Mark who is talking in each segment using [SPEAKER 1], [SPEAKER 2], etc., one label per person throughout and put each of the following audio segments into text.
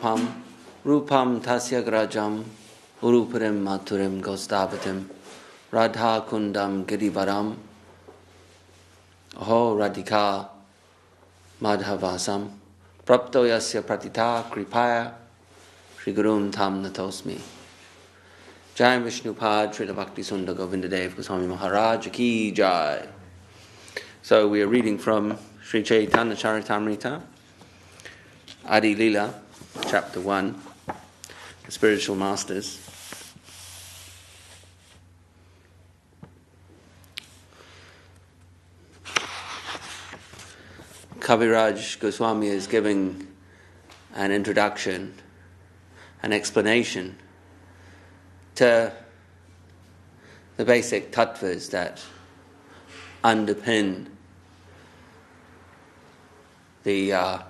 [SPEAKER 1] Rupam Tasya Grajam Urupurim Maturim Gostavatim Radha Kundam Girivaram Aho Radhika Madhavasam Prapto Yasya Pratita Kripaya Shri Gurun Tam Natosmi. Jai Vishnupad Srila Bhakti Sundar Govinda Dev Goswami Maharaj Ki Jai. So we are reading from Sri Chaitanya Charitamrita, Adi Lila, Chapter 1, the Spiritual Masters. Kaviraj Goswami is giving an introduction, an explanation to the basic tattvas that underpin the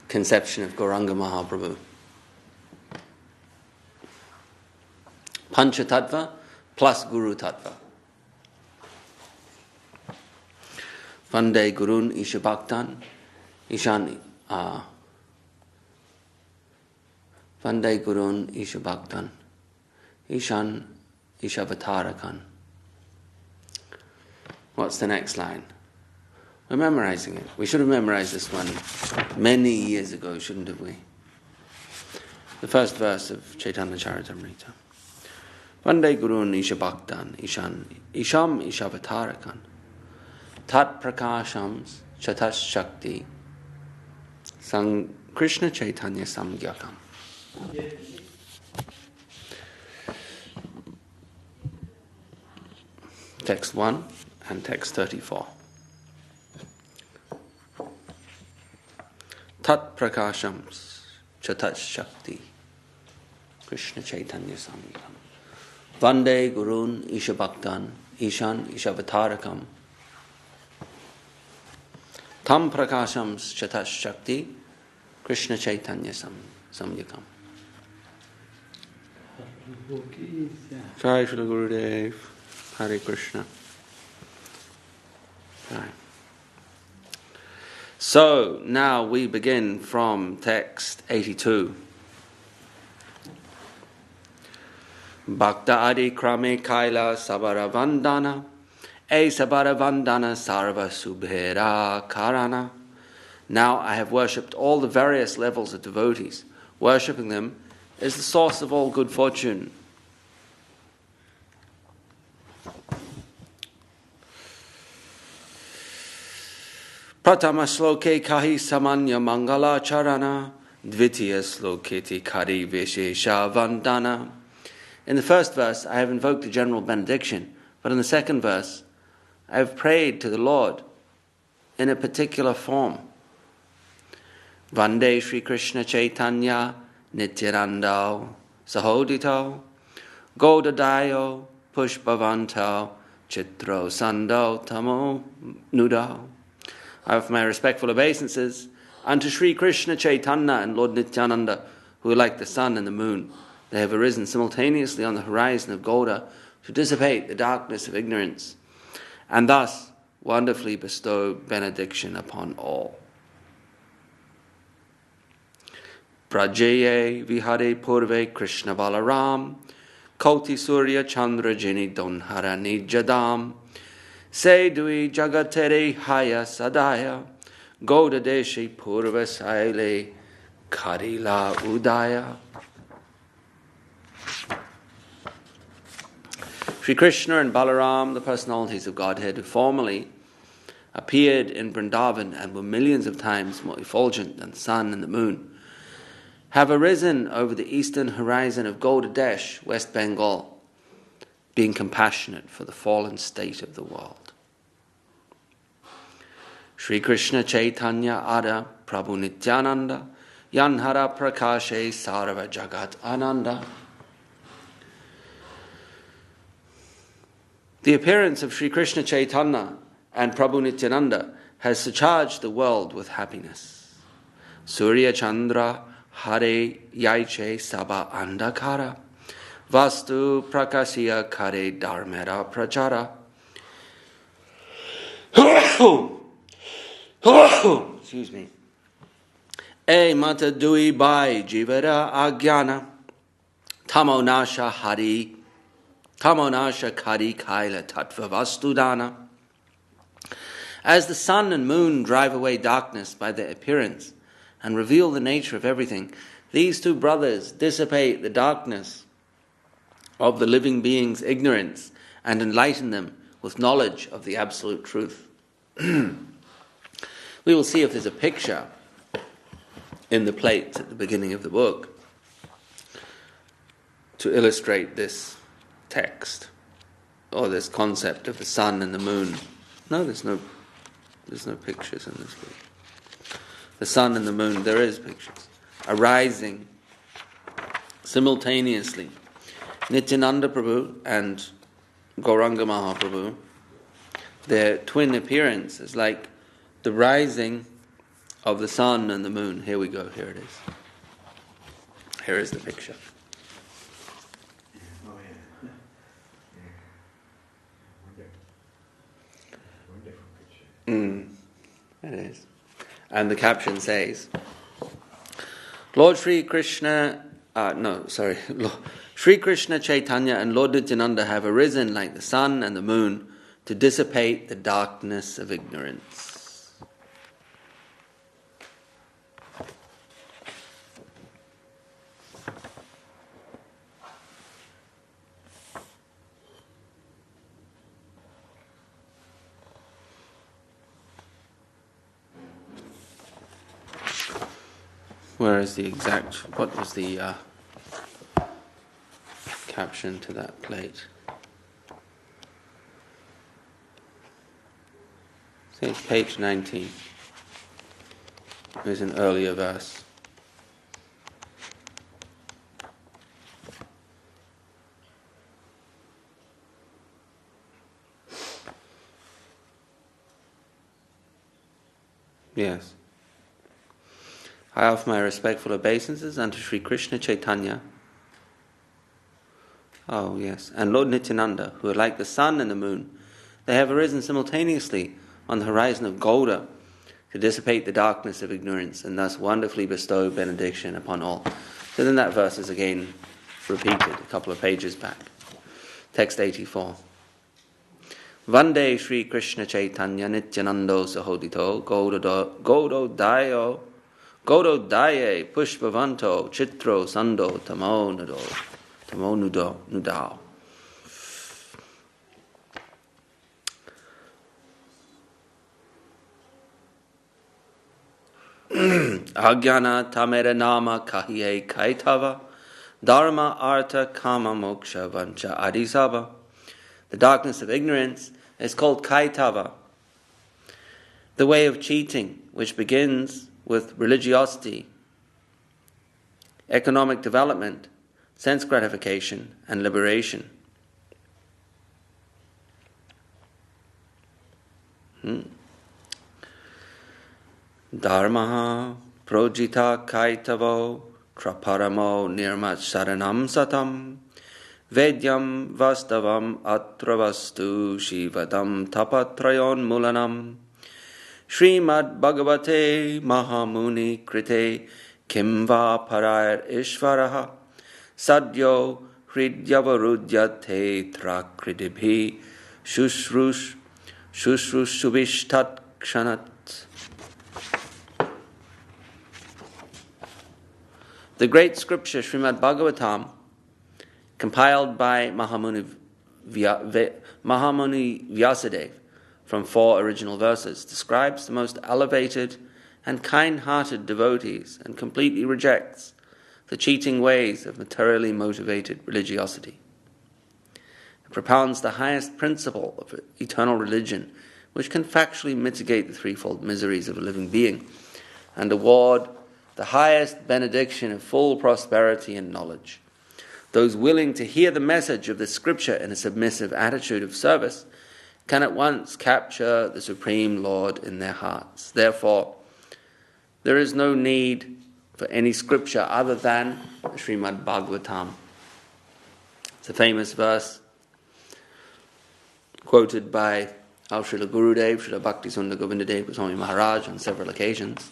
[SPEAKER 1] conception of Gauranga Mahaprabhu. Pancha Tattva plus Guru Tattva. Vande Gurun Isha Bhaktan Vande Gurun Isha Bhaktan Ishan Ishavatarakan. What's the next line? We're memorizing it. We should have memorized this one many years ago, shouldn't have we? The first verse of Chaitanya Charitamrita. Vande Gurun Isha Bhaktan Isham Ishavatarakan Tat Prakashams Chatas Shakti Sang Krishna Chaitanya Samgyakam. Text 1 and text 34. Tat Prakashams Chatat Shakti Krishna Chaitanya Samgyakam Vande Gurun Isha Bhaktan Ishan Ishavatarakam Tam Prakashams Chatat Shakti Krishna Chaitanya Samgyakam. Jai Shri Gurudev. Hare Krishna. Right. So now we begin from text 82. Bhakta Adi Krame Kaila Sabara Vandana Sabara Vandana Sarva Subhera Karana. Now I have worshipped all the various levels of devotees. Worshipping them is the source of all good fortune. Pratama sloke kahi samanya mangala charana, dvitiya sloketi kari vishesha vandana. In the first verse, I have invoked a general benediction, but in the second verse, I have prayed to the Lord in a particular form. Vande Shri Krishna Chaitanya Nityananda Sahodito Godadayo Pushpavanto Chitro Sando Tamo Nudo. I offer my respectful obeisances unto Sri Krishna Chaitanya and Lord Nityananda, who are like the sun and the moon. They have arisen simultaneously on the horizon of Gauda to dissipate the darkness of ignorance, and thus wonderfully bestow benediction upon all. Prajaye Vihare Purve Krishna Balaram Koti Surya Chandra Jini Donharani Jadam Se Dui Jagatere Haya Sadaya Gauda Deshi Purva Saile Karila Udaya. Sri Krishna and Balaram, the personalities of Godhead, who formerly appeared in Vrindavan and were millions of times more effulgent than the sun and the moon, have arisen over the eastern horizon of Gaudadesh, West Bengal, being compassionate for the fallen state of the world. Sri Krishna Chaitanya Ada Prabhu Nityananda Yanhara Prakashe Sarva Jagat Ananda. The appearance of Sri Krishna Chaitanya and Prabhu Nityananda has surcharged the world with happiness. Surya Chandra Hare Yaiche Saba Andakara Vastu Prakasya Kare Dharmera Prachara. Excuse me. E mata dui bai jivara agyana tamonasha kari kaila tattva vastudana. As the sun and moon drive away darkness by their appearance and reveal the nature of everything, these two brothers dissipate the darkness of the living being's ignorance and enlighten them with knowledge of the absolute truth. We will see if there's a picture in the plates at the beginning of the book to illustrate this text or this concept of the sun and the moon. No, there's no pictures in this book. The sun and the moon, there is pictures, arising simultaneously. Nityananda Prabhu and Gauranga Mahaprabhu, their twin appearance is like the rising of the sun and the moon. Here we go, here it is. Here is the picture. It is. And the caption says, Lord Sri Krishna, Sri Krishna Chaitanya and Lord Nityananda have arisen like the sun and the moon to dissipate the darkness of ignorance. Where is the exact, what was the caption to that plate? See, it's page 19. There's an earlier verse. Yes. I offer my respectful obeisances unto Sri Krishna Chaitanya. Oh, yes. And Lord Nityananda, who are like the sun and the moon. They have arisen simultaneously on the horizon of Gauda to dissipate the darkness of ignorance and thus wonderfully bestow benediction upon all. So then that verse is again repeated a couple of pages back. Text 84. Vande Sri Krishna Chaitanya Nityanando Sahodito Godo Daye Pushpavanto Chitro Sando Tamo Nudao. Agyana Tamera Nama Kahiye Kaitava Dharma Artha Kama Moksha Vancha Adisava. The darkness of ignorance is called Kaitava, the way of cheating, which begins with religiosity, economic development, sense gratification, and liberation. Dharmaha projita kaitavo traparamo nirmat saranam satam vedyam vastavam atravastu shivadam tapatrayon mulanam Srimad Bhagavate Mahamuni Krite Kimva Parayar Ishvaraha Sadyo Hridyavarudyate Trakridibhi Shushrusubishtat Kshanat. The great scripture Srimad Bhagavatam, compiled by Mahamuni Vyasadeva from 4 original verses, describes the most elevated and kind-hearted devotees and completely rejects the cheating ways of materially motivated religiosity. It propounds the highest principle of eternal religion, which can factually mitigate the threefold miseries of a living being and award the highest benediction of full prosperity and knowledge. Those willing to hear the message of the scripture in a submissive attitude of service can at once capture the Supreme Lord in their hearts. Therefore, there is no need for any scripture other than the Srimad Bhagavatam. It's a famous verse quoted by our Srila Gurudev, Srila Bhakti Sundar Govindadev Goswami Maharaj on several occasions.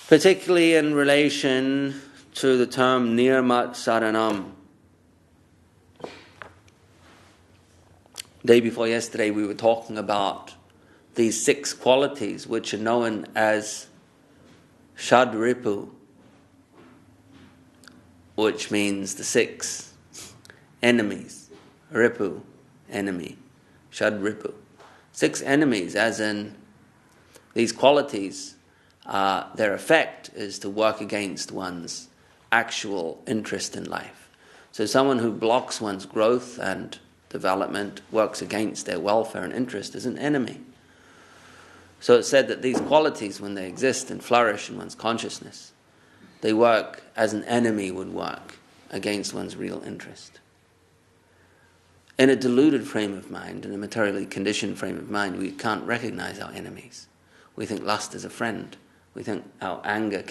[SPEAKER 1] particularly in relation to the term Nirmat Saranam. Day before yesterday we were talking about these 6 qualities which are known as Shadripu, which means the 6 enemies. Ripu, enemy. Shadripu. 6 enemies, as in these qualities, their effect is to work against one's actual interest in life. So someone who blocks one's growth and development, works against their welfare and interest, is an enemy. So it's said that these qualities, when they exist and flourish in one's consciousness, they work as an enemy would work against one's real interest. In a deluded frame of mind, in a materially conditioned frame of mind, we can't recognize our enemies. We think lust is a friend. We think our anger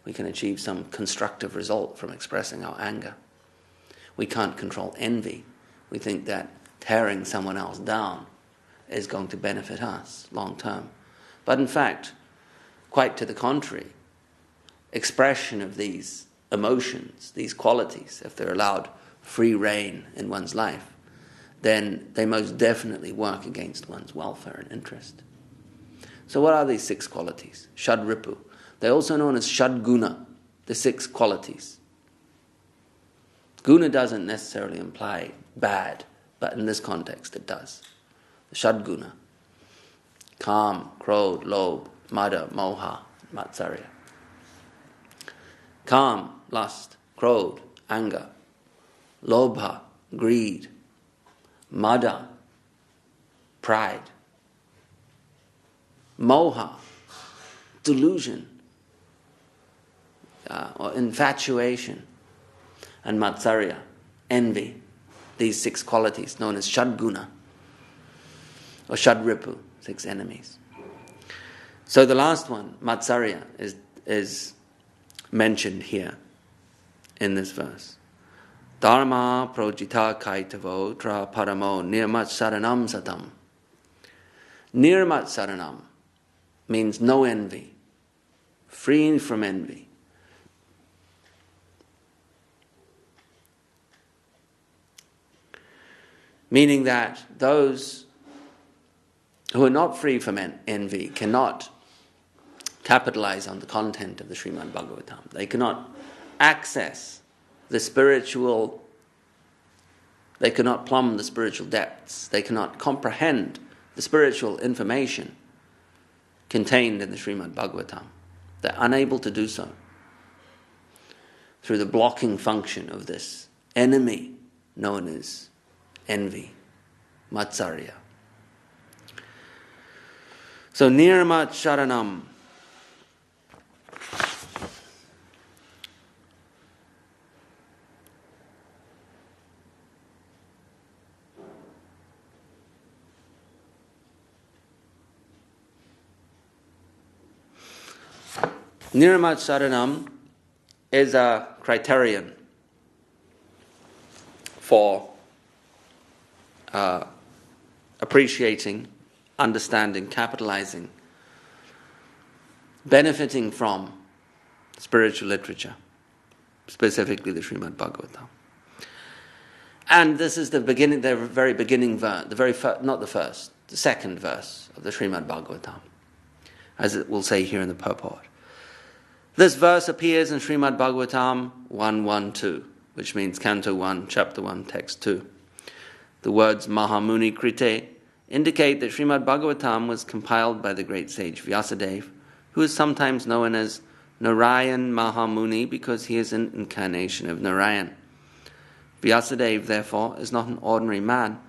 [SPEAKER 1] we can achieve some constructive result from expressing our anger. We can't control envy. We think that tearing someone else down is going to benefit us long term. But in fact, quite to the contrary, expression of these emotions, these qualities, if they're allowed free rein in one's life, then they most definitely work against one's welfare and interest. So what are these 6 qualities? Shadripu. They're also known as Shadguna, the 6 qualities. Guna doesn't necessarily imply bad, but in this context it does. The Shadguna. Kam, Krodh, Lobh, Mada, Moha, Matsarya. Kam, lust. Krodh, anger. Lobha, greed. Mada, pride. Moha, delusion or infatuation. And Matsarya, envy. These 6 qualities known as Shadguna or Shadripu, 6 enemies. So the last one, Matsarya, is mentioned here in this verse. Dharma projita kaitavo tra paramo nirmat saranam satam. Nirmat saranam means no envy, free from envy. Meaning that those who are not free from envy cannot capitalize on the content of the Srimad Bhagavatam. They cannot access the spiritual, they cannot plumb the spiritual depths. They cannot comprehend the spiritual information contained in the Srimad Bhagavatam. They're unable to do so through the blocking function of this enemy known as envy, Matsarya. So Nirmat Sharanam. Nirmat Saranam is a criterion for appreciating, understanding, capitalizing, benefiting from spiritual literature, specifically the Srimad Bhagavatam. And this is the beginning, the very beginning verse, the second verse of the Srimad Bhagavatam, as it will say here in the purport. This verse appears in Srimad Bhagavatam 1.1.2, which means Canto 1, Chapter 1, Text 2. The words Mahamuni Krite indicate that Srimad Bhagavatam was compiled by the great sage Vyasadeva, who is sometimes known as Narayan Mahamuni because he is an incarnation of Narayan. Vyasadeva, therefore, is not an ordinary man,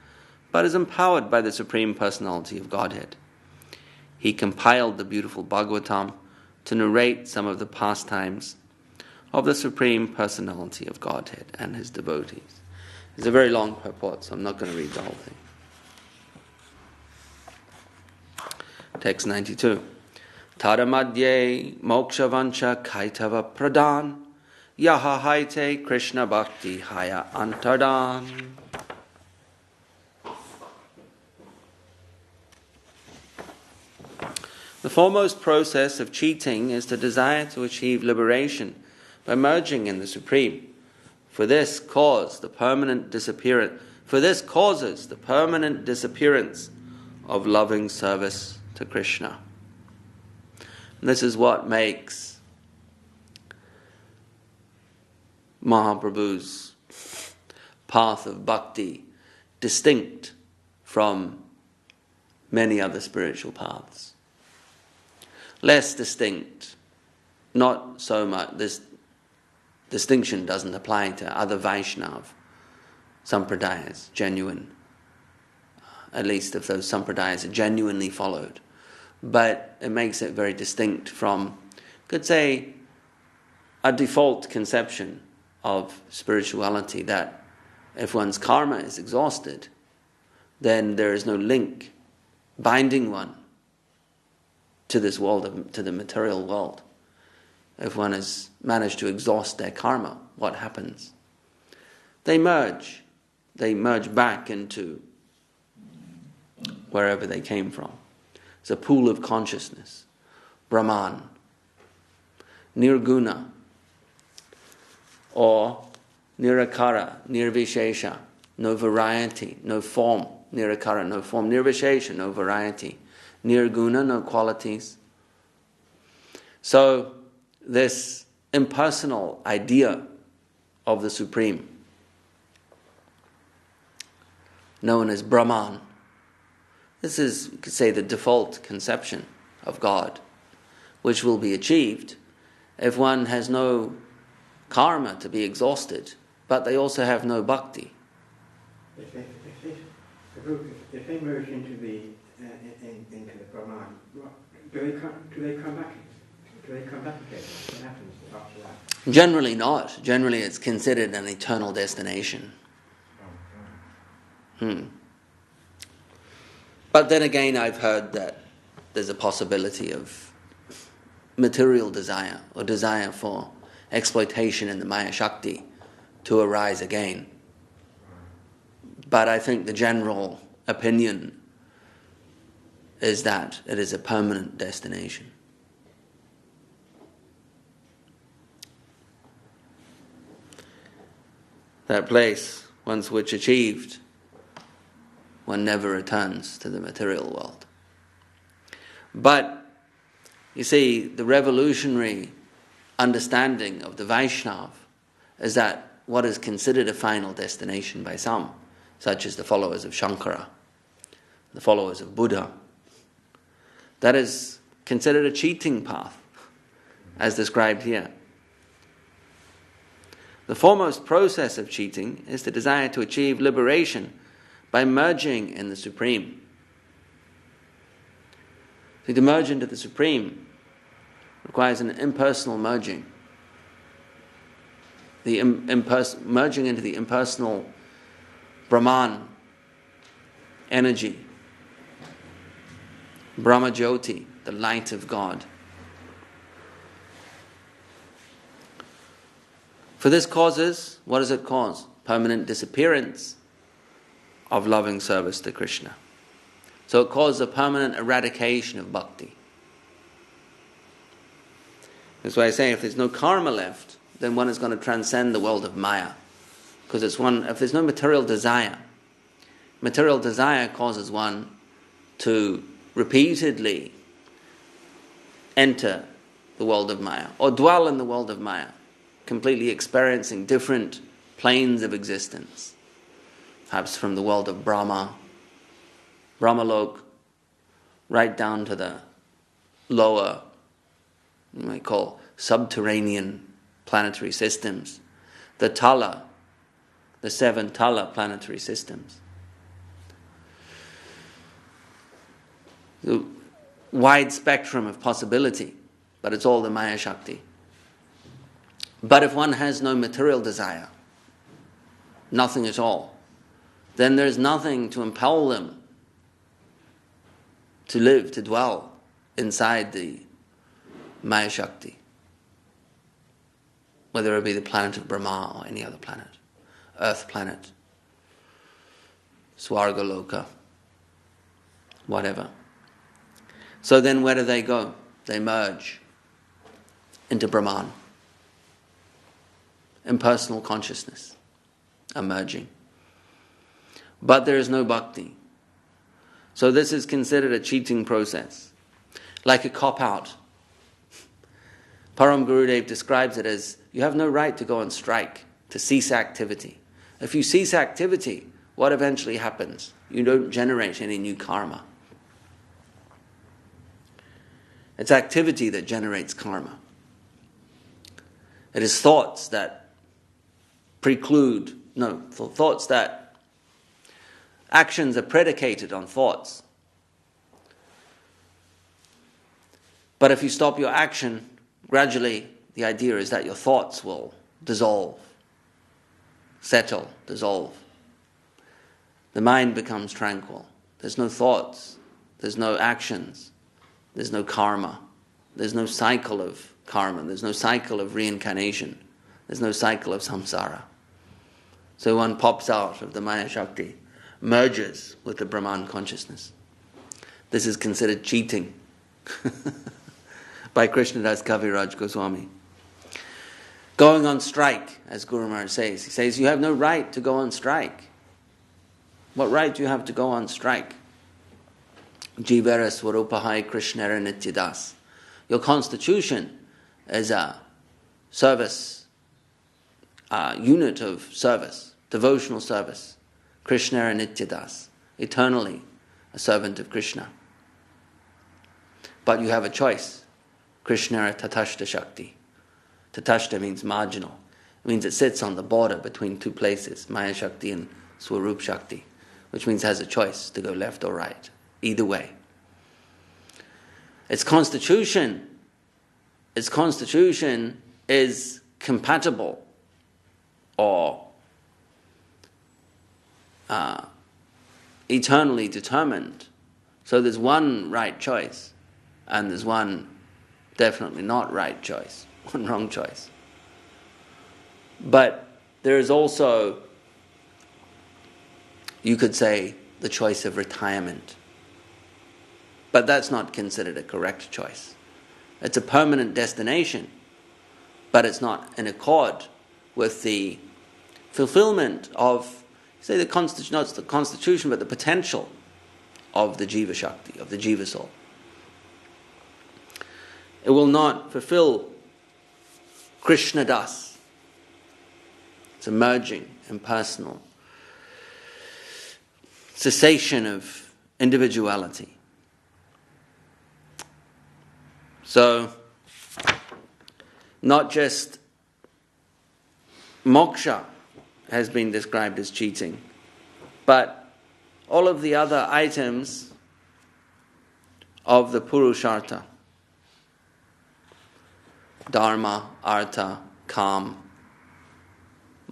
[SPEAKER 1] but is empowered by the Supreme Personality of Godhead. He compiled the beautiful Bhagavatam to narrate some of the pastimes of the Supreme Personality of Godhead and his devotees. It's a very long purport, so I'm not going to read the whole thing. Text 92. Tadamadye mokshavancha kaitava pradhan yaha haite Krishna bhakti haya antardan. The foremost process of cheating is the desire to achieve liberation by merging in the Supreme. For this causes the permanent disappearance of loving service to Krishna. And this is what makes Mahaprabhu's path of bhakti distinct from many other spiritual paths. Less distinct, not so much, this distinction doesn't apply to other Vaishnav sampradayas, genuine, at least if those sampradayas are genuinely followed. But it makes it very distinct from, could say, a default conception of spirituality that if one's karma is exhausted, then there is no link binding one to this world, to the material world. If one has managed to exhaust their karma, what happens? They merge back into wherever they came from. It's a pool of consciousness, Brahman, Nirguna, or Nirakara, Nirvishesha, no variety, no form, Nirakara, no form, Nirvishesha, no variety, Nirguna, no qualities. So this impersonal idea of the Supreme, known as Brahman, this is, you could say, the default conception of God, which will be achieved if one has no karma to be exhausted, but they also have no bhakti.
[SPEAKER 2] If they merge into the Brahman, do they come back? Do they come back again? What happens after that?
[SPEAKER 1] Generally not. Generally it's considered an eternal destination. But then again, I've heard that there's a possibility of material desire or desire for exploitation in the Maya Shakti to arise again. But I think the general opinion is that it is a permanent destination. That place, once which achieved, one never returns to the material world. But, you see, the revolutionary understanding of the Vaishnav is that what is considered a final destination by some, such as the followers of Shankara, the followers of Buddha, that is considered a cheating path, as described here. The foremost process of cheating is the desire to achieve liberation by merging in the Supreme. So to merge into the Supreme requires an impersonal merging. The merging into the impersonal Brahman energy, Brahma Jyoti, the light of God. For this causes, what does it cause? Permanent disappearance of loving service to Krishna. So it causes a permanent eradication of bhakti. That's why I say if there's no karma left, then one is going to transcend the world of Maya. Because if there's no material desire causes one to repeatedly enter the world of Maya, or dwell in the world of Maya, completely experiencing different planes of existence. Perhaps from the world of Brahmalok, right down to the lower, you might call, subterranean planetary systems, the Tala, the 7 Tala planetary systems. The wide spectrum of possibility, but it's all the Maya Shakti. But if one has no material desire, nothing at all, then there's nothing to impel them to live, to dwell inside the Maya Shakti. Whether it be the planet of Brahma or any other planet, Earth planet, Swarga Loka, whatever. So then where do they go? They merge into Brahman. Impersonal consciousness emerging. But there is no bhakti. So this is considered a cheating process, like a cop-out. Param Gurudev describes it as, you have no right to go on strike, to cease activity. If you cease activity, what eventually happens? You don't generate any new karma. It's activity that generates karma. It is thoughts that actions are predicated on thoughts. But if you stop your action, gradually the idea is that your thoughts will dissolve, settle, dissolve. The mind becomes tranquil. There's no thoughts, there's no actions, there's no karma, there's no cycle of karma, there's no cycle of reincarnation, there's no cycle of samsara. So one pops out of the Maya Shakti, merges with the Brahman consciousness. This is considered cheating by Krishnadas Kaviraj Goswami. Going on strike, as Guru Maharaj says, he says, you have no right to go on strike. What right do you have to go on strike? Jivara Swarupahai Krishnara Nityadas. Your constitution is a service, unit of service, devotional service. Krishnara Nityadas, eternally a servant of Krishna. But you have a choice. Krishnara Tatashta Shakti. Tatashta means marginal. It means it sits on the border between two places, Maya Shakti and Swarup Shakti, which means it has a choice to go left or right, either way. Its constitution is compatible or eternally determined. So there's one right choice and there's one definitely not right choice, one wrong choice. But there is also, you could say, the choice of retirement. But that's not considered a correct choice. It's a permanent destination, but it's not in accord with the fulfillment of, say, the constitution, not the constitution, but the potential of the Jiva Shakti, of the Jiva soul. It will not fulfill Krishna Das. It's a merging, impersonal, cessation of individuality. So, not just moksha has been described as cheating, but all of the other items of the Purushartha, Dharma, Artha, Kam,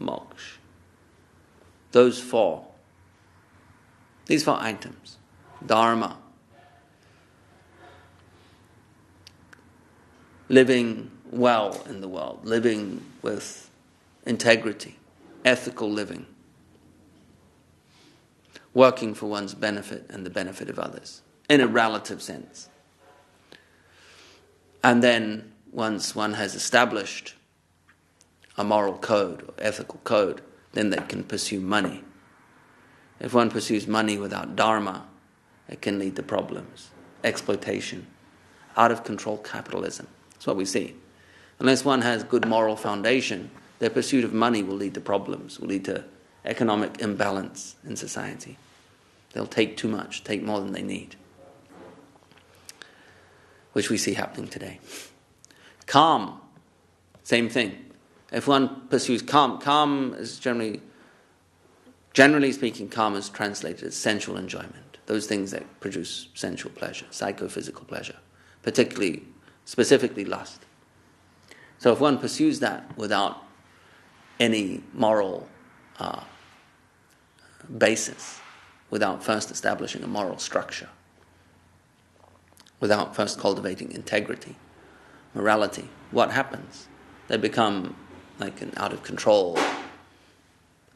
[SPEAKER 1] Moksha. These four items. Dharma, living well in the world, living with integrity, ethical living, working for one's benefit and the benefit of others, in a relative sense. And then once one has established a moral code or ethical code, then they can pursue money. If one pursues money without dharma, it can lead to problems, exploitation, out of control capitalism. That's what we see. Unless one has good moral foundation, their pursuit of money will lead to problems, will lead to economic imbalance in society. They'll take too much, take more than they need, which we see happening today. Calm, same thing. If one pursues calm is generally speaking, calm is translated as sensual enjoyment. Those things that produce sensual pleasure, psychophysical pleasure, specifically lust. So if one pursues that without any moral basis, without first establishing a moral structure, without first cultivating integrity, morality, what happens? They become like an out-of-control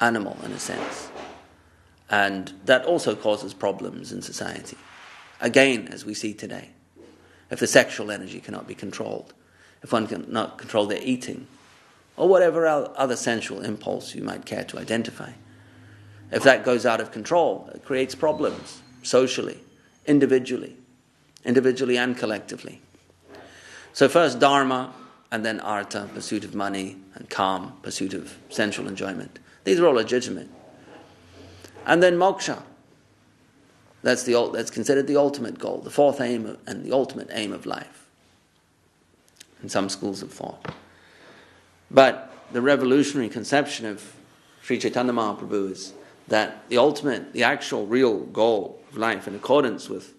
[SPEAKER 1] animal in a sense. And that also causes problems in society. Again, as we see today. if the sexual energy cannot be controlled, if one cannot control their eating, or whatever other sensual impulse you might care to identify. If that goes out of control, it creates problems socially, individually and collectively. So first dharma, and then artha, pursuit of money, and kam, pursuit of sensual enjoyment. These are all legitimate. And then moksha. That's considered the ultimate goal, the fourth aim and the ultimate aim of life in some schools of thought. But the revolutionary conception of Sri Chaitanya Mahaprabhu is that the actual real goal of life, in accordance with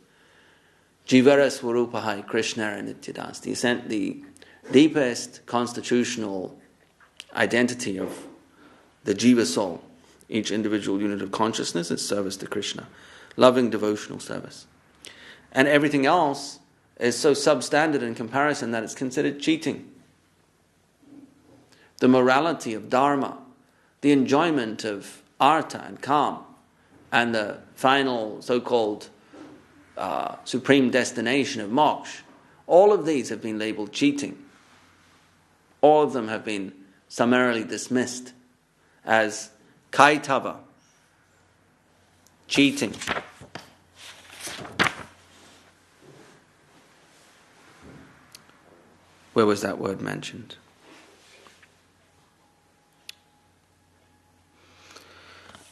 [SPEAKER 1] Jivara Swarupahai Krishna and Nityadas, the deepest constitutional identity of the Jiva soul, each individual unit of consciousness, is service to Krishna, loving devotional service. And everything else is so substandard in comparison that it's considered cheating. The morality of dharma, the enjoyment of artha and kam, and the final so-called supreme destination of moksha, all of these have been labeled cheating. All of them have been summarily dismissed as kaitava, cheating. Where was that word mentioned?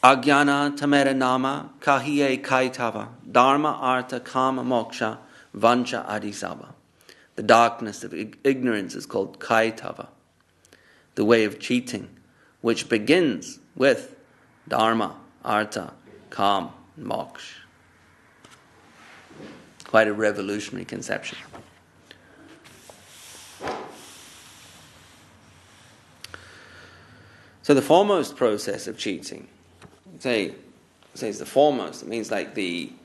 [SPEAKER 1] Ajnana tamera nama kahiye kaitava dharma artha kama moksha vancha adisava. The darkness of ignorance is called kaitava, the way of cheating, which begins with dharma, artha, kam, and moksha. Quite a revolutionary conception. So the foremost process of cheating, say it's the foremost, it means like in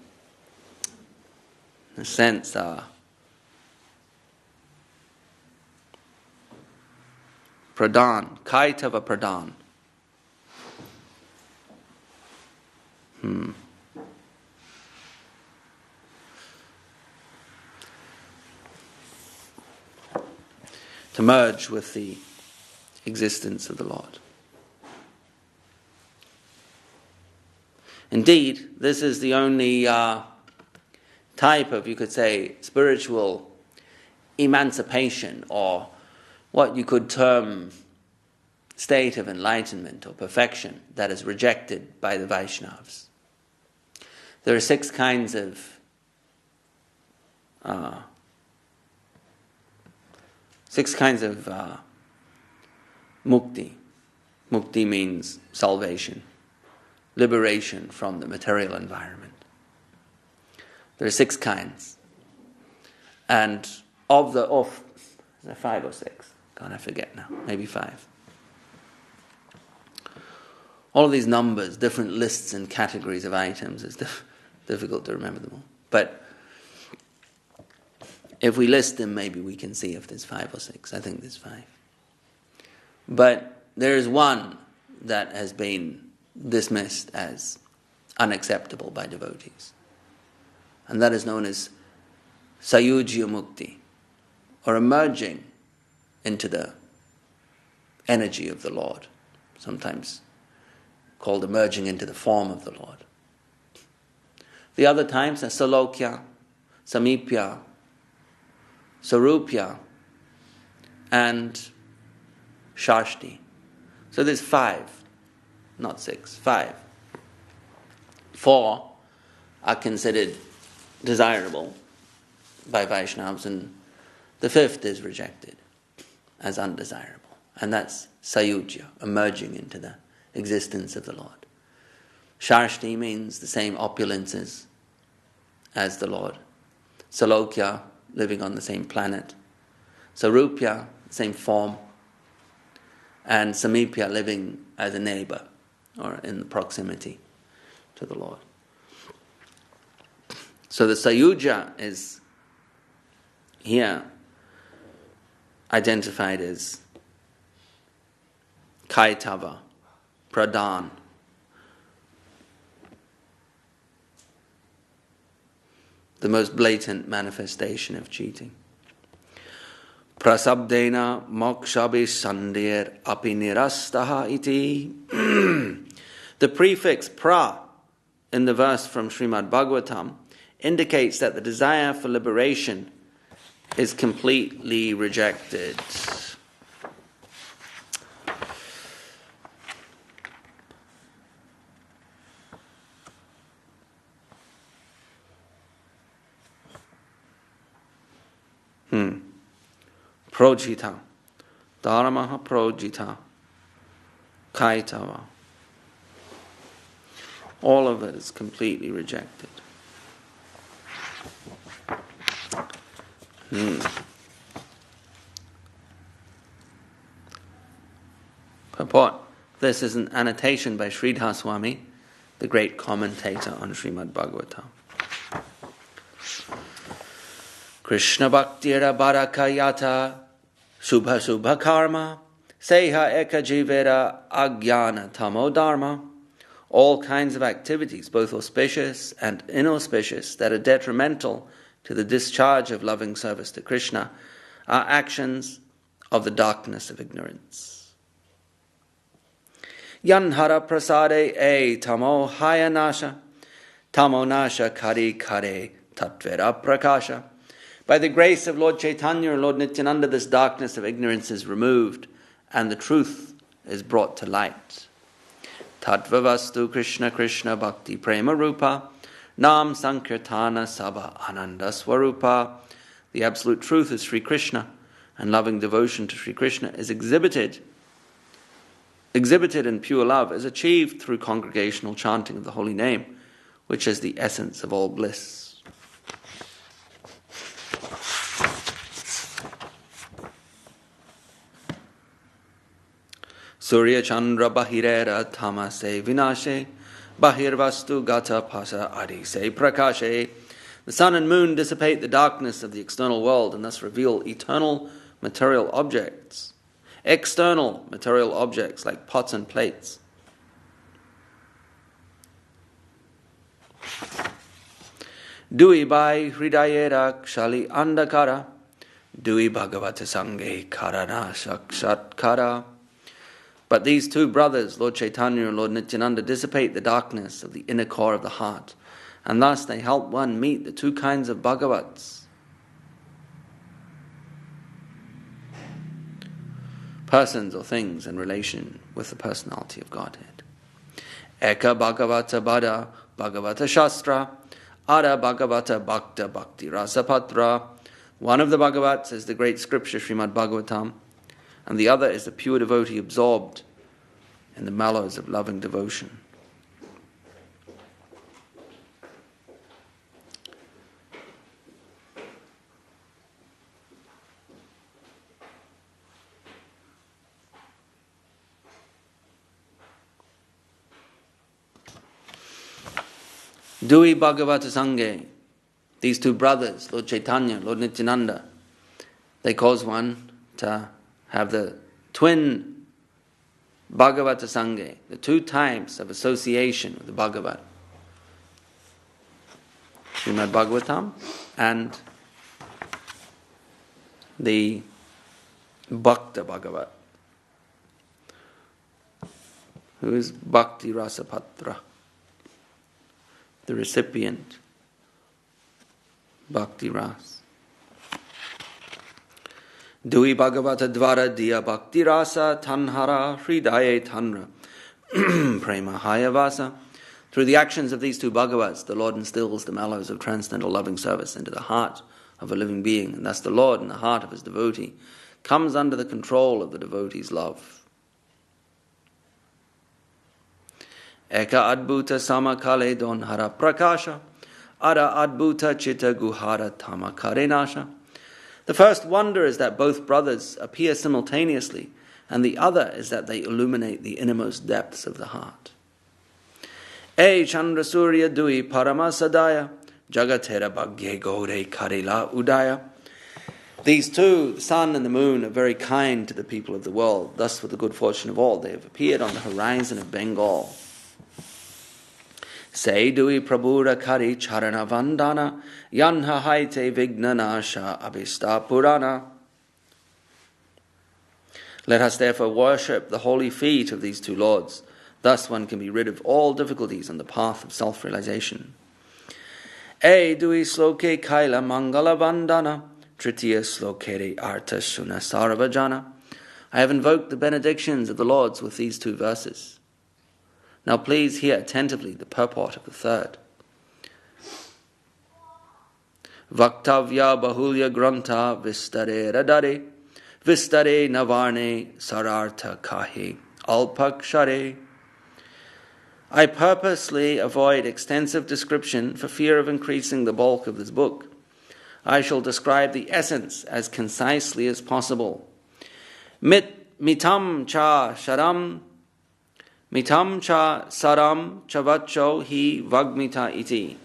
[SPEAKER 1] a sense, pradhan, kaitava pradhan. To merge with the existence of the Lord. Indeed, this is the only type of, you could say, spiritual emancipation, or what you could term state of enlightenment or perfection, that is rejected by the Vaishnavas. There are six kinds of mukti. Mukti means salvation, liberation from the material environment. There are six kinds. And of the 5 or 6, God, I forget now, maybe 5. All of these numbers, different lists and categories of items, it's difficult to remember them all. But if we list them, maybe we can see if there's 5 or 6. I think there's 5. But there is one that has been dismissed as unacceptable by devotees. And that is known as Sayujya Mukti, or emerging into the energy of the Lord, sometimes called emerging into the form of the Lord. The other times are Salokya, Samipya, Sarupya, and Shashti. So there's 5, not 6, 5. 4 are considered desirable by Vaishnavas, and the 5th is rejected as undesirable. And that's Sayujya, emerging into the existence of the Lord. Shashti means the same opulences as the Lord. Salokya, living on the same planet. Sarupya, same form. And Samipya, living as a neighbor or in the proximity to the Lord. So the Sayujya is here identified as Kaitava, Pradhan. the most blatant manifestation of cheating. Prasabdena mokshabi sandir api nirastaha iti. The prefix pra in the verse from Srimad Bhagavatam indicates that the desire for liberation is completely rejected. Projita. Dharmaha projita. Kaitava. All of it is completely rejected. Purport. This is an annotation by Sridhar Swami, the great commentator on Srimad Bhagavatam. Krishna Bhaktira Barakayata Subha Subha Karma Seha Eka Jivera Agyana Tamo Dharma. All kinds of activities, both auspicious and inauspicious, that are detrimental to the discharge of loving service to Krishna, are actions of the darkness of ignorance. Yanhara prasade e tamo hayanasha, tamo nasha kari kare tatvera prakasha. By the grace of Lord Chaitanya and Lord Nityananda, this darkness of ignorance is removed and the truth is brought to light. Tattva vastu Krishna Krishna Bhakti Prema Rupa Nam Sankirtana Sabha Ananda Swarupa. The absolute truth is Sri Krishna, and loving devotion to Sri Krishna is exhibited in pure love, is achieved through congregational chanting of the holy name, which is the essence of all bliss. Surya Chandra Bahirera Tamase Vinashe Bahirvastu Gata Pasa Adise Prakashe. The sun and moon dissipate the darkness of the external world and thus reveal eternal material objects, external material objects like pots and plates. Dui Bai Hridayera Kshali Andakara Dui Bhagavata Sanghe Karana Shakshatkara. But these two brothers, Lord Chaitanya and Lord Nityananda, dissipate the darkness of the inner core of the heart, and thus they help one meet the two kinds of Bhagavats. Persons or things in relation with the personality of Godhead. Eka Bhagavata Bada Bhagavata Shastra Ada Bhagavata Bhakta Bhakti Rasapatra. One of the Bhagavats is the great scripture Srimad Bhagavatam, and the other is the pure devotee absorbed in the mallows of loving devotion. Dui Bhagavata Sanghe, these two brothers, Lord Chaitanya, Lord Nityananda, they cause one to have the twin Bhagavata Sanghe, the two types of association with the Bhagavat. Srimad Bhagavatam and the Bhakta Bhagavat, who is Bhakti Rasapatra, the recipient, Bhakti Ras. Dui Bhagavata Dvara Diya Bhakti Rasa Tanhara Hridaye Tanra Prema Hayavasa. Through the actions of these two Bhagavats, the Lord instills the mallows of transcendental loving service into the heart of a living being, and thus the Lord, in the heart of his devotee, comes under the control of the devotee's love. Eka Adbhuta Samakale Donhara Prakasha Ara Adbhuta Chitta Guhara Tamakarenasha. The first wonder is that both brothers appear simultaneously, and the other is that they illuminate the innermost depths of the heart. E Chandra Surya Dui Paramasadaya Jagatera Bhagye Gaure Karila Udaya. These two, the sun and the moon, are very kind to the people of the world. Thus, with the good fortune of all, they have appeared on the horizon of Bengal. Saidui Prabhura Kari Charana Vandana Yanha Haite Vignanasha Abhista Purana. Let us therefore worship the holy feet of these two lords. Thus one can be rid of all difficulties on the path of self-realization. Dui Sloke Kaila Mangala Vandana Tritiya Slokere Arta Suna Saravajana. I have invoked the benedictions of the lords with these two verses. Now please hear attentively the purport of the third. Vaktavya Bahulya Granta Vistare Radare Vistare Navarne Sarartha Kahi Alpakshare. I purposely avoid extensive description for fear of increasing the bulk of this book. I shall describe the essence as concisely as possible. Mitam cha saram chavacho hi vagmita iti.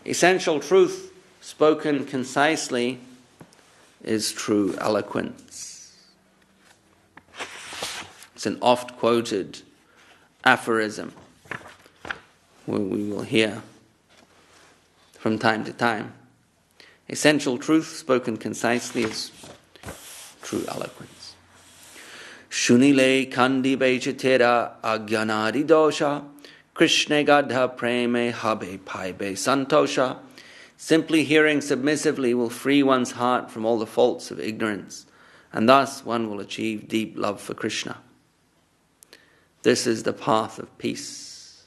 [SPEAKER 1] Essential truth spoken concisely is true eloquence. It's an oft quoted aphorism we will hear from time to time. Essential truth spoken concisely is true eloquence. Shunile kandi bechitera agyanadi dosha Krishna gadha preme habe paibe santosha. Simply hearing submissively will free one's heart from all the faults of ignorance, and thus one will achieve deep love for Krishna. This is the path of peace.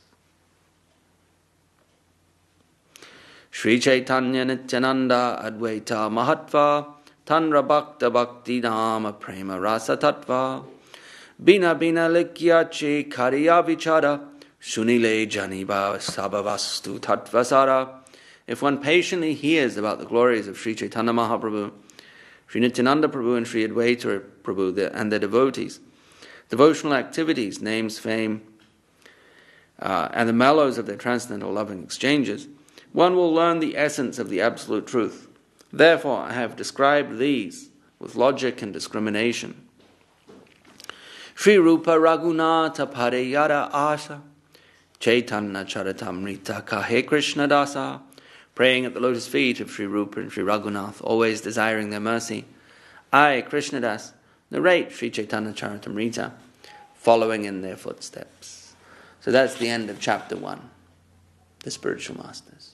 [SPEAKER 1] Sri Chaitanya Nityananda Advaita Mahatva Tanra Bhakta Bhakti Nama Prema Rasa Tattva Bina Bina Likyachi Kariya Vichara Shunile Janiba Sabhavastu Tattvasara. If one patiently hears about the glories of Sri Chaitanya Mahaprabhu, Sri Nityananda Prabhu and Sri Advaita Prabhu and their devotees, devotional activities, names, fame, and the mellows of their transcendental loving exchanges, one will learn the essence of the absolute truth. Therefore, I have described these with logic and discrimination. Sri Rupa Raghunatha Pariyara Asa Chaitanya Charitamrita Kahe Krishna Dasa. Praying at the lotus feet of Sri Rupa and Sri Raghunath, always desiring their mercy, I, Krishnadas, narrate Sri Chaitanya Charitamrita, following in their footsteps. So that's the end of chapter 1, the spiritual masters.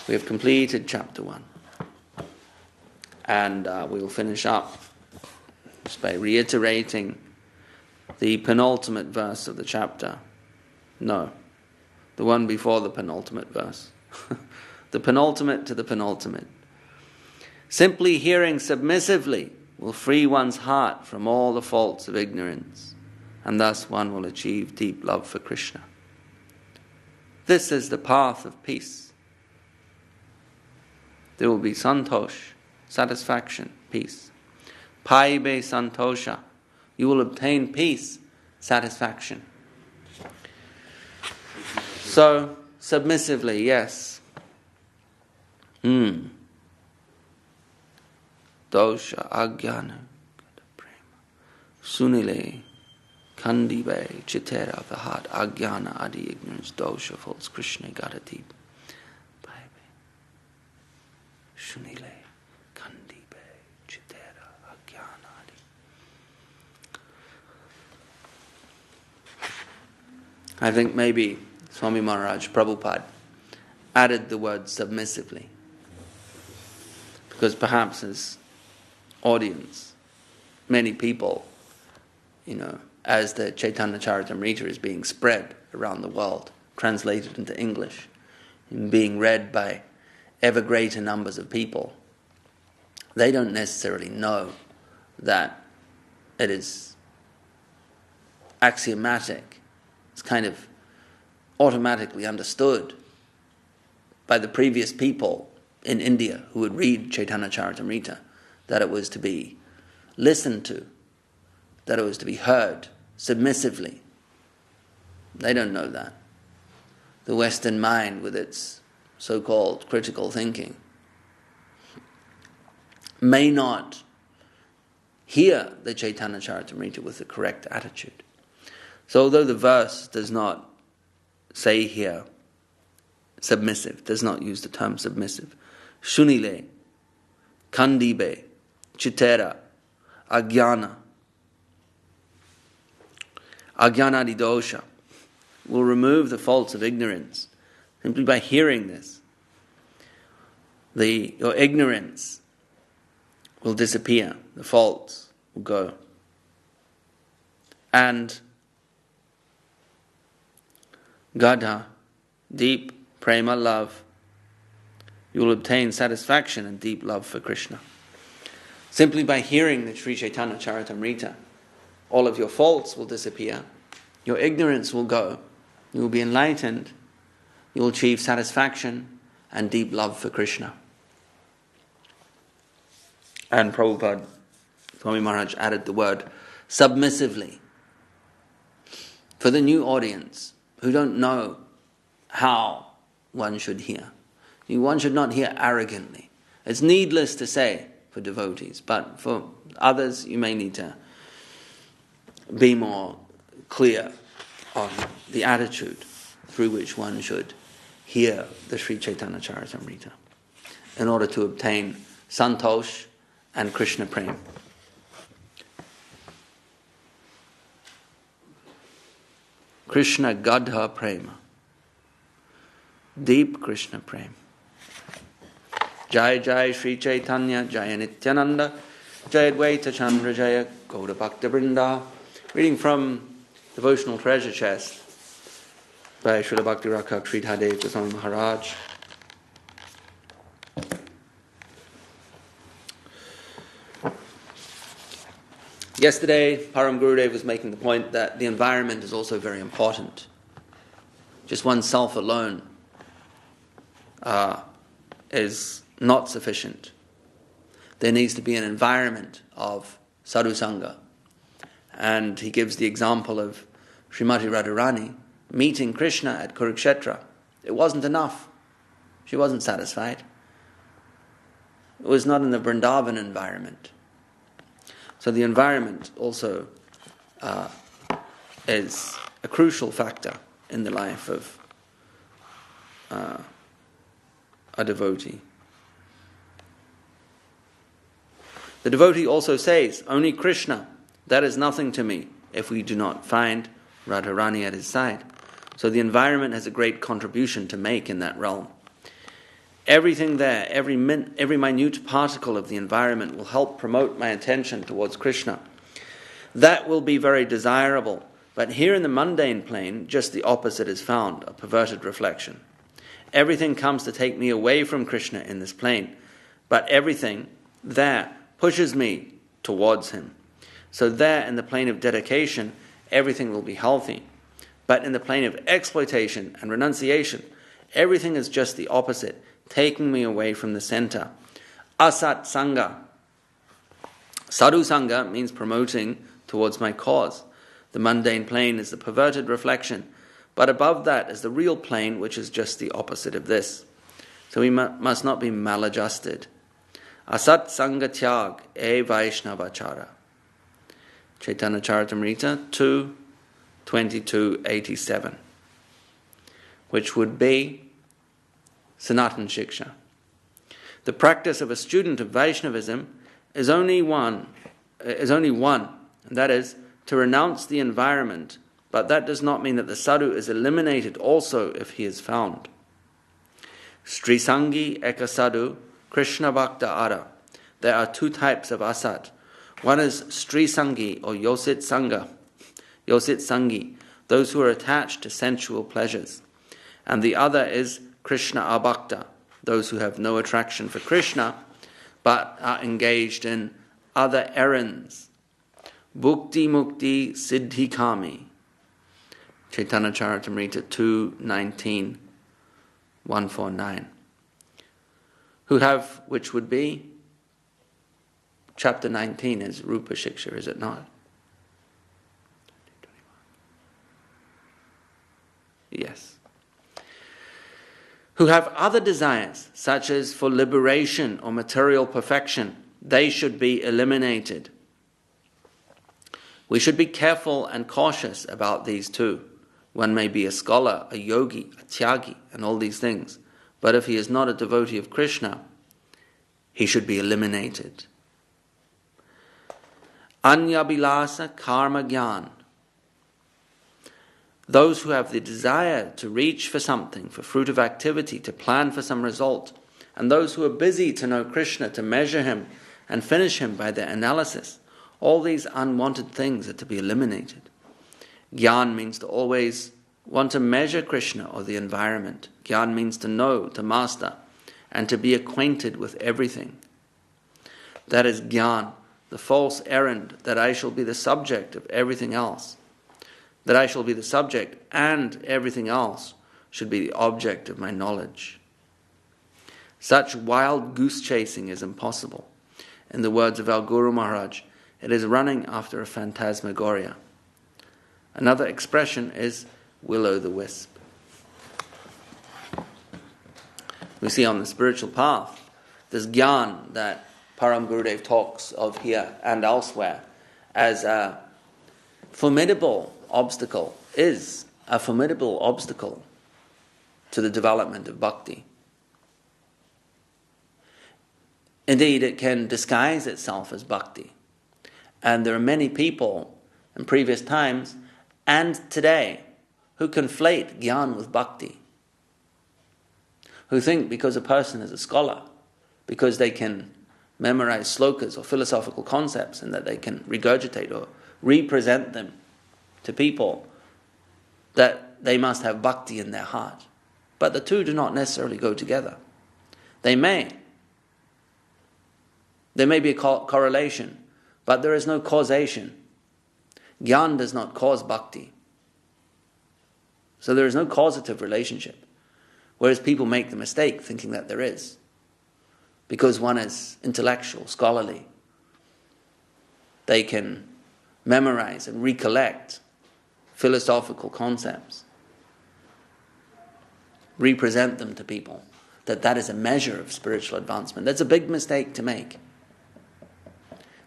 [SPEAKER 1] We have completed chapter 1. And we will finish up just by reiterating the penultimate verse of the chapter. No, the one before the penultimate verse. The penultimate to the penultimate. Simply hearing submissively will free one's heart from all the faults of ignorance, and thus one will achieve deep love for Krishna. This is the path of peace. There will be santosh, satisfaction, peace. Paibe santosha. You will obtain peace, satisfaction. So, submissively, yes. Dosha, Agyana, Sunile, Kandibe, Chitera of the heart, Agyana, Adi, ignorance, Dosha, false, Krishna, Gadati, Baibe, Sunile, Kandibe, Chitera, Agyana, Adi. I think maybe Swami Maharaj Prabhupada added the word submissively, because perhaps his audience, many people, as the Chaitanya Charitamrita is being spread around the world, translated into English, and being read by ever greater numbers of people, they don't necessarily know that it is axiomatic. It's kind of automatically understood by the previous people in India who would read Chaitanya Charitamrita, that it was to be listened to, that it was to be heard submissively. They don't know that. The Western mind, with its so-called critical thinking, may not hear the Chaitanya Charitamrita with the correct attitude. So although the verse does not say here submissive, does not use the term submissive. Shunile, kandibe, chitera, ajnana, ajnanadi dosha, will remove the faults of ignorance. Simply by hearing this, your ignorance will disappear, the faults will go. And Gadha, deep prema love, you will obtain satisfaction and deep love for Krishna. Simply by hearing the Sri Chaitanya Charitamrita, all of your faults will disappear, your ignorance will go, you will be enlightened, you will achieve satisfaction and deep love for Krishna. And Prabhupada, Swami Maharaj added the word submissively. For the new audience who don't know how one should hear. One should not hear arrogantly. It's needless to say for devotees, but for others you may need to be more clear on the attitude through which one should hear the Sri Chaitanya Charitamrita in order to obtain santosh and Krishna prema. Krishna Gadha prema. Deep Krishna prema. Jai Jai Sri Chaitanya Jaya Nityananda Jai Advaita Chandra Jaya Gauda Bhakta Vrinda. Reading from Devotional Treasure Chest by Srila Bhakti Rakha Sridhar Goswami Maharaj. Yesterday, Param Gurudev was making the point that the environment is also very important. Just oneself alone is not sufficient. There needs to be an environment of sadhu sangha. And he gives the example of Srimati Radharani meeting Krishna at Kurukshetra. It wasn't enough. She wasn't satisfied. It was not in the Vrindavan environment. So the environment also is a crucial factor in the life of a devotee. The devotee also says, only Krishna, that is nothing to me if we do not find Radharani at his side. So the environment has a great contribution to make in that realm. Everything there, every minute particle of the environment will help promote my attention towards Krishna. That will be very desirable. But here in the mundane plane, just the opposite is found, a perverted reflection. Everything comes to take me away from Krishna in this plane. But everything there pushes me towards him. So there in the plane of dedication, everything will be healthy. But in the plane of exploitation and renunciation, everything is just the opposite, taking me away from the center. Asat Sangha. Sadhu Sangha means promoting towards my cause. The mundane plane is the perverted reflection, but above that is the real plane, which is just the opposite of this. So we must not be maladjusted. Asat Sangha Tyag E Vaishnavachara. Chaitanya Charitamrita 2:22-87, which would be Sanatan Shiksha. The practice of a student of Vaishnavism is only one, and that is to renounce the environment, but that does not mean that the sadhu is eliminated also if he is found. Sri Sangi Eka Sadhu, Krishna Bhakta Ara. There are two types of asat. One is Sri Sangi or Yosit Sangi, those who are attached to sensual pleasures. And the other is Krishna Abhakta, those who have no attraction for Krishna, but are engaged in other errands. Bhukti Mukti Siddhi Kami. Chaitanya Charitamrita 2:19-149. Who have, which would be, chapter 19 is Rupa Shiksha, is it not? Yes. Who have other desires, such as for liberation or material perfection, they should be eliminated. We should be careful and cautious about these two. One may be a scholar, a yogi, a tyagi, and all these things. But if he is not a devotee of Krishna, he should be eliminated. Anyabilasa karma gyan. Those who have the desire to reach for something, for fruit of activity, to plan for some result, and those who are busy to know Krishna, to measure him and finish him by their analysis, all these unwanted things are to be eliminated. Gyan means to always want to measure Krishna or the environment. Gyan means to know, to master, and to be acquainted with everything. That is Gyan, the false errand that I shall be the subject of everything else. That I shall be the subject and everything else should be the object of my knowledge. Such wild goose chasing is impossible. In the words of our Guru Maharaj, it is running after a phantasmagoria. Another expression is will-o'-the-wisp. We see on the spiritual path, this gyan that Param Gurudev talks of here and elsewhere as a formidable obstacle, is a formidable obstacle to the development of bhakti. Indeed, it can disguise itself as bhakti. And there are many people in previous times and today who conflate gyan with bhakti. Who think because a person is a scholar, because they can memorize slokas or philosophical concepts and that they can regurgitate or represent them to people, that they must have bhakti in their heart. But the two do not necessarily go together. They may. There may be a correlation, but there is no causation. Gyan does not cause bhakti. So there is no causative relationship. Whereas people make the mistake thinking that there is. Because one is intellectual, scholarly. They can memorize and recollect philosophical concepts. Represent them to people. That is a measure of spiritual advancement. That's a big mistake to make.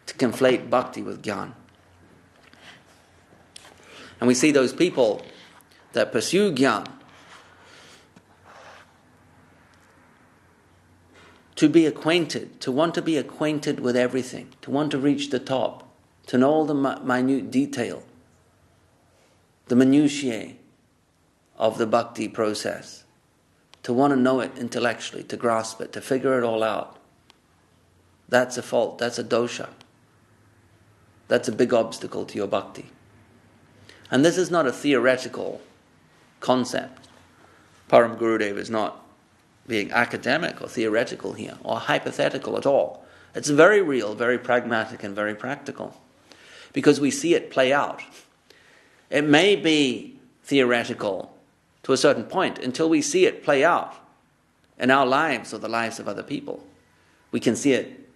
[SPEAKER 1] To conflate bhakti with gyan. And we see those people that pursue gyan to be acquainted, to want to be acquainted with everything, to want to reach the top, to know all the minute detail, the minutiae of the bhakti process, to want to know it intellectually, to grasp it, to figure it all out. That's a fault, that's a dosha. That's a big obstacle to your bhakti. And this is not a theoretical concept. Param Gurudev is not being academic or theoretical here, or hypothetical at all. It's very real, very pragmatic, and very practical. Because we see it play out. It may be theoretical to a certain point until we see it play out in our lives or the lives of other people. We can see it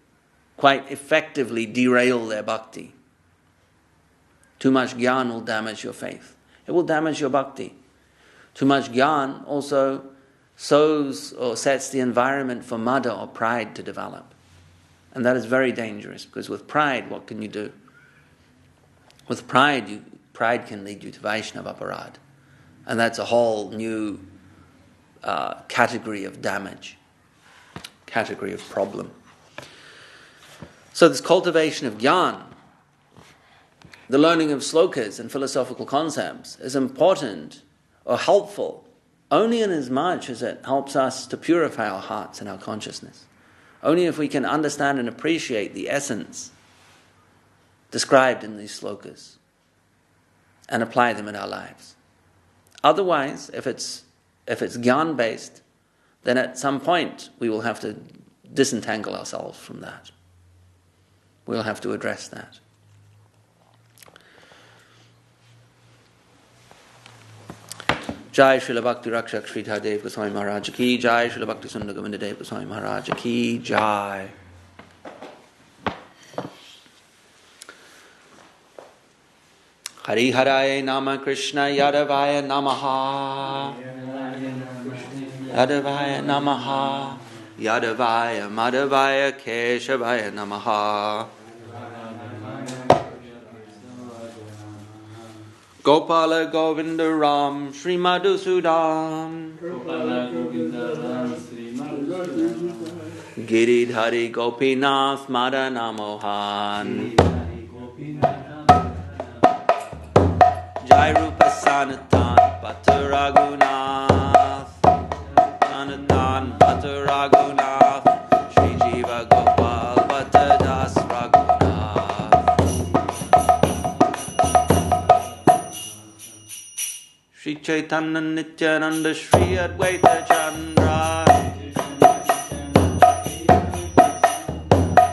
[SPEAKER 1] quite effectively derail their bhakti. Too much gyan will damage your faith. It will damage your bhakti. Too much gyan also sows or sets the environment for mada or pride to develop. And that is very dangerous, because with pride, what can you do? With pride can lead you to Vaishnava aparad. And that's a whole new category of damage, category of problem. So this cultivation of gyan, the learning of slokas and philosophical concepts, is important or helpful only in as much as it helps us to purify our hearts and our consciousness. Only if we can understand and appreciate the essence described in these slokas and apply them in our lives. Otherwise, if it's gyan based, then at some point we will have to disentangle ourselves from that. We'll have to address that. Jai Srila Bhakti Rakshak Sridhar Dev Goswami Maharaj Ki Jai, Srila Bhakti Sundar Govinda Dev Goswami Maharaj Ki Jai. Hari Haraye Nama Krishna Yadavaya Namaha Yadavaya Namaha Yadavaya Madhavaya Keshavaya Namaha Gopala Govinda Ram Sri Madhusudan
[SPEAKER 3] Gopala Govinda Ram Sri Madhusudan
[SPEAKER 1] Giridhari Gopinath Madana Mohan Jai Rupa Sanatan Bhatta Raghunath Sanatan Bhatta Raghunath Shri Jiva Gopal Bhatta Das Raghunath Shri Chaitanya Nityananda Shri Advaita Chandra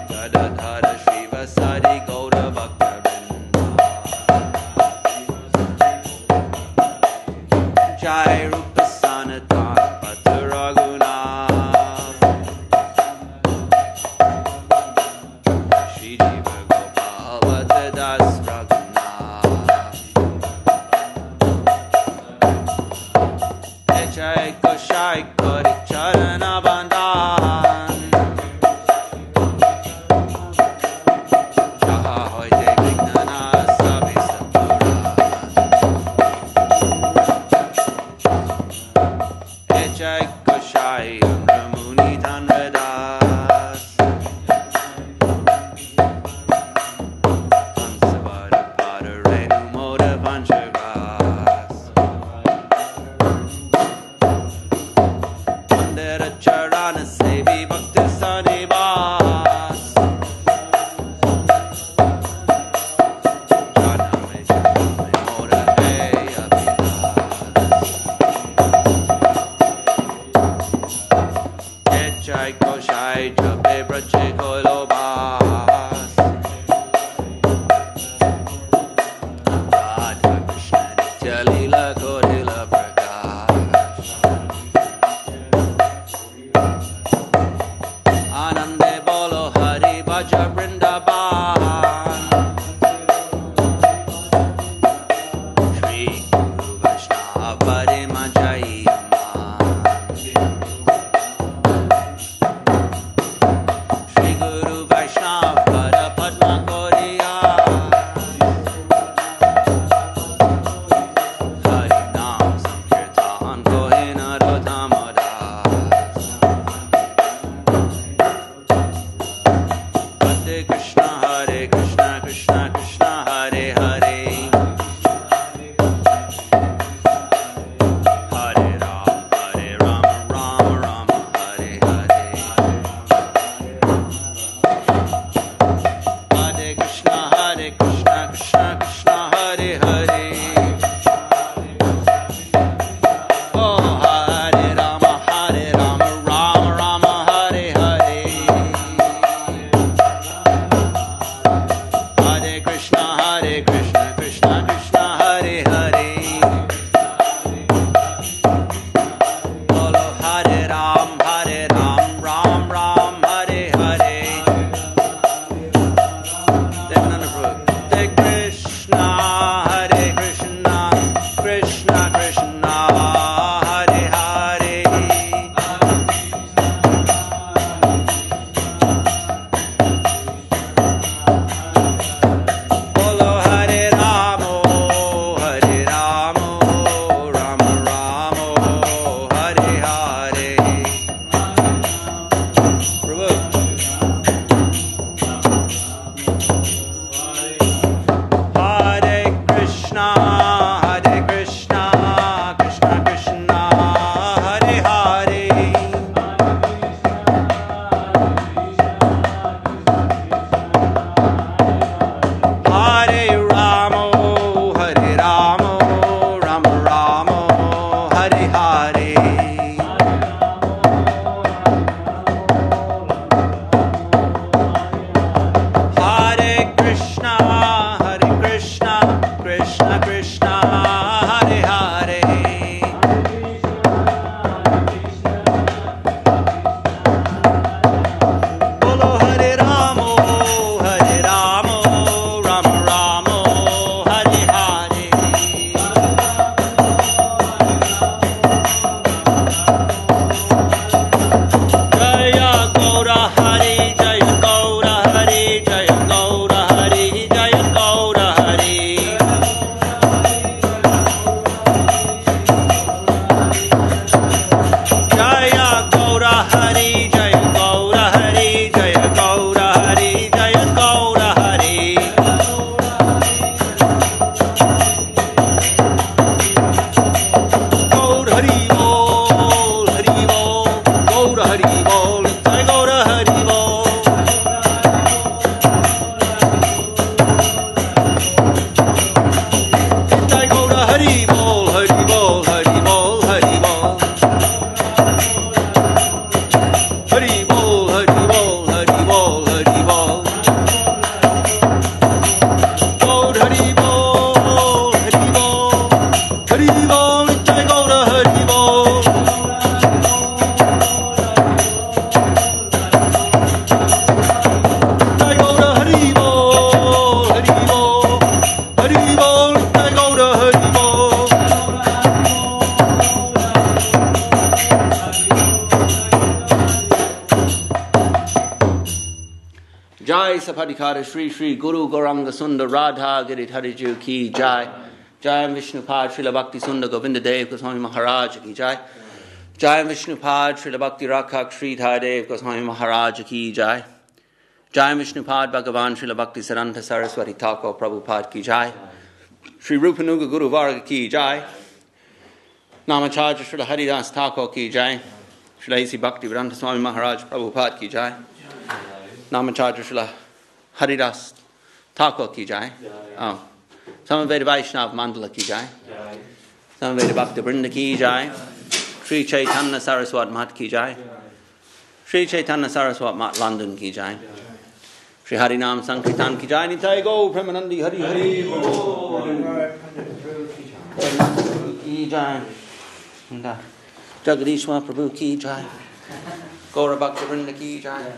[SPEAKER 1] Gadadhara Shri Vasari Gaura Bhakta Jai Rupa Sanatan Bhatta Raghunath Shri Jiva Gopal Bhatta Das Raghunath Jai Koshai Kori Charana Bandhan Jaha Hoite Vignana Sabi Sapuran Jai Koshai Ramuni Tanradas Tansavada Pada Renu Moda Panchagas Mandara Charana Sevi Bhakti Sanivas Janame Janame Moda Hey Abhidas Jai Koshai Jape Brache Kolobas Radha Krishna Nitya Leela Kodila Prakash Anande Bolo Hari Bhaja Vrindavan Shri Guru Vaishnava Parima Jai Shri Guru Vaishnava Pada Padma Goriya Hari Nam Sankirtan Kohina Rodhamadas Hare Krishna Krishna Krishna Hare Hare Hare Ram Ram Rama Hare Hare Hare Krishna Krishna Krishna Hare Hare Oh Hare Rama Rama Rama Hare Hare Hare Krishna Krishna Krishna Hare Hare Bolo Hare Ram Ram Hare Hare Hare Krishna Krishna Krishna Hare Hare Bolo Hare Ramo Rama Ramo Hare Hare Prabhu Hare Krishna Krishna Krishna Hare Hare Hare Ramo Rama Ramo Hare Hare Hare Krishna Krishna Krishna Hare Hare Bolo Hare Ramo Rama Ramo Hare Hare Jaya Gaura Hari Jaya Gaura Hari Jaya Gaura Hari Jaya Gaura Hari Sapadikara Shri Shri Guru Gauranga Sundar Radha Giridhariju Ki Jai. Jai Vishnupad Srila Bhakti Sundar Govinda Dev Goswami Maharaj Ki Jai. Jai Vishnupad Srila Bhakti Rakhak Sri Dev Goswami Maharaj Ki Jai. Jai Vishnupad Bhagavan Srila Bhakti Saranta Saraswati Thakur Prabhupada Ki Jai. Sri Rupanuga Guru Varga Ki Jai. Namacharya Srila Haridas Thakur Ki Jai. Srila A.C. Bhakti Vedanta Swami Maharaj Prabhupada Ki Jai. Namacharya Srila Haridas Thakur Ki Jai. Samaveda Vaishnav Mandala Ki Jai. Samaveda Bhakti Vrinda Ki Jai. Sri Chaitanya Saraswat Mat Ki Jai. Sri Chaitanya Saraswat Mat London Ki Jai. Sri Harinam Sankirtan Ki Jai. Nitai Go Premanandi Hari Hari Ki Jai. Jagadishwa Prabhu Ki Jai. Gaura Bhakti Vrinda Ki Jai.